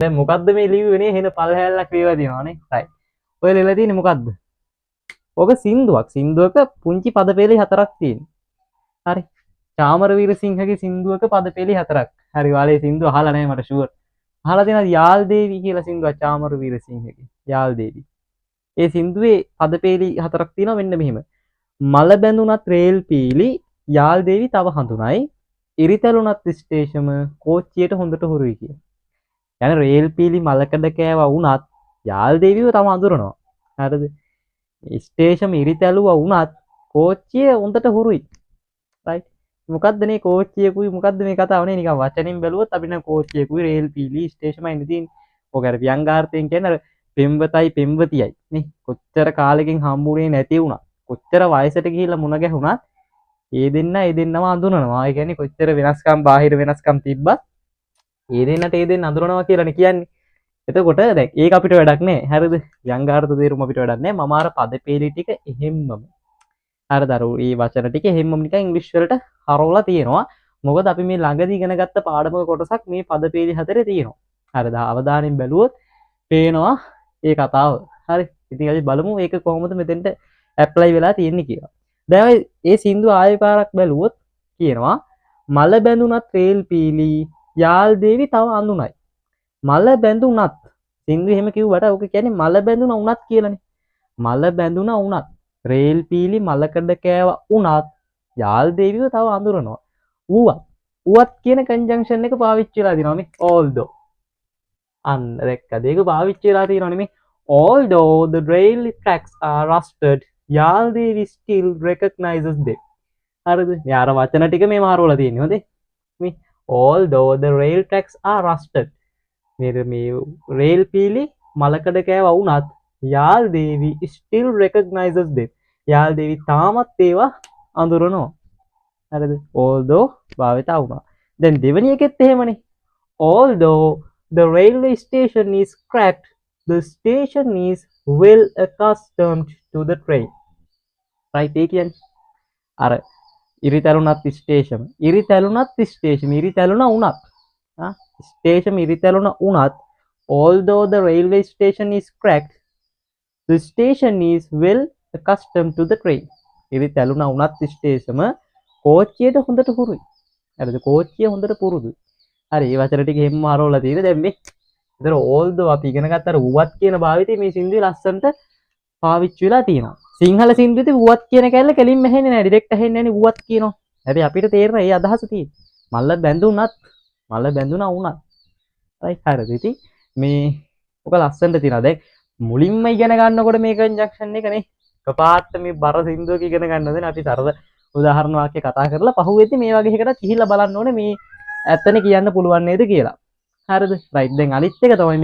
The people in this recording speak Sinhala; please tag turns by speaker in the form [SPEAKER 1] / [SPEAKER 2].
[SPEAKER 1] දැන් මොකද්ද මේ ලිව්වනේ හෙන පල්හැල්ලක් ලියලා තියෙනවානේ. right. ඔය ලියලා තියෙන්නේ මොකද්ද? ඔක සින්දුවක්. සින්දුවක පුංචි පද පෙළි හතරක් තියෙනවා. හරි. චාමර වීරසිංහගේ සින්දුවක පද පෙළි හතරක්. හරි. ඔයාලා මේ සින්දුව අහලා නැහැ මට ෂුවර්. අහලා තියෙනවද යාල් දේවි කියලා සින්දුවක් චාමර වීරසිංහගේ. යාල් දේවි. ඒ සින්දුවේ පද පෙළි හතරක් තියෙනවා මෙන්න මෙහෙම. මල බැඳුනත් රේල් පීලි යාල් දේවි තව හඳුනයි. ඉරිතැලුනත් ස්ටේෂම කෝච්චියට හොඳට හුරුයි කිය. යන රේල් පීලි මලකඩ කෑවා වුණත් යාල් දේවිව තම අඳුරනවා. හරිද? ස්ටේෂම ඉරිතැලුවා වුණත් කෝච්චිය හොඳට හුරුයි. right? මොකද්ද මේ කෝච්චියකුයි මොකද්ද මේ කතාව නේ නිකන් වචනින් බැලුවොත් අපිට නම් කෝච්චියකුයි රේල් පීලි ස්ටේෂමයි නෙදී. ඔක අර ව්‍යංගාර්ථයෙන් කියන්නේ අර පෙම්වතයි පෙම්වතියයි නේ. කොච්චර කාලෙකින් හම්බුනේ නැති වුණා. කොච්චර වයසට ගිහිල්ලා මුණ ගැහුණත් ඒ දෙන්නම අඳුරනවා. ඒ කියන්නේ කොච්චර වෙනස්කම් බාහිර වෙනස්කම් තිබ්බත් ඒ දෙන්නට ඒ දෙන්න අඳුරනවා කියලානේ කියන්නේ. එතකොට දැන් ඒක අපිට වැඩක් නෑ. හරිද? ව්‍යංගාර්ථ තේරුම අපිට වැඩක් නෑ. මම අර පද පෙළි ටික එහෙම්මම. හරිද? අර මේ වචන ටික එහෙම්මම නිකන් ඉංග්‍රීසි වලට හරවලා තියෙනවා. මොකද අපි මේ ළඟදී ඉගෙන ගත්ත පාඩමක කොටසක් මේ පද පෙළි හතරේ තියෙනවා. හරිද? අවධානයෙන් බැලුවොත් පේනවා ඒ කතාව. හරි. ඉතින් අපි බලමු ඒක කොහොමද මෙතෙන්ට ඇප්ලයි වෙලා තියෙන්නේ කියලා. දැන් මේ සින්දුව ආයෙ පාරක් බැලුවොත් කියනවා මල බැඳුනත් රේල් පීලි යාල් දේවි තව අඳුනයි. මල බැඳුනත් සින්දුව එහෙම කිව්වට ඔක කියන්නේ මල බැඳුන උනත් කියලානේ. මල බැඳුන උනත් රේල් පීලි මලකඩ කෑවා උනත් යාල් දේවිව තව අඳුරනවා. ඌවත් කියන කන්ජන්ක්ෂන් එක පාවිච්චි වෙලා තියෙනවා මේ although. අන්න දැක්කද? ඒක පාවිච්චි වෙලා තියෙනවනේ මේ although the rail tracks are rusted යාල් Devi still recognizes them. හරිද? මේ අර වචන ටික මේ මාරවලා තියෙන්නේ හොඳේ. මේ although the rail tracks are rusted මේ රේල් පීලි මලකඩ කෑවා වුණත් යාල් දේවි still recognizes them. යාල් දේවි තාමත් ඒවා අඳුරනවා. හරිද? although භාවිතා වුණා. දැන් දෙවෙනි එකෙත් එහෙමනේ. although the railway station is cracked the station is well accustomed to the train. right? ඒ කියන්නේ අර ඉරිතැලුනත් ස්ටේෂන් ඉරිතැලුනත් උනත් ස්ටේෂන් ඉරිතැලුන උනත් although the railway station is cracked the station is well accustomed to the train. ඉරිතැලුන උනත් ස්ටේෂම කෝච්චියට හොඳට හුරුයි. හරිද? කෝච්චිය හොඳට පුරුදුයි. හරි. මේ වචන ටික හැමම හරවලා තියෙන දැන් මේ. ඒතර although අපි ඉගෙන ගත්ත අර උවත් කියන භාවිතය මේ සින්දුවේ ලස්සනට පාවිච්චි වෙලා තියෙනවා. සිංහල සින්දුවේ උවත් කියන කැල්ල කෙලින්ම ඇහෙන්නේ නැහැ. ඩිරෙක්ට් ඇහෙන්නේ නැහැ නේ උවත් කියනවා. හැබැයි අපිට තේරෙන ඒ අදහස තියෙන්නේ. මල බැඳුනා වුණත්. right? හරිද? ඉතින් මේ ඔක ලස්සනට තියෙනවා. දැන් මුලින්ම ඉගෙන ගන්නකොට මේ කන්ජන්ක්ෂන් එක නේ. කපාට මේ බර සින්දුවක ඉගෙන ගන්නද අපි සරල උදාහරණ වාක්‍ය කතා කරලා පහුවෙද්දි මේ වගේ එකකට ගිහිල්ලා බලන්න ඕනේ මේ ඇත්තනේ කියන්න පුළුවන් නේද කියලා. හරිද? right. දැන් අනිත් එක තමයි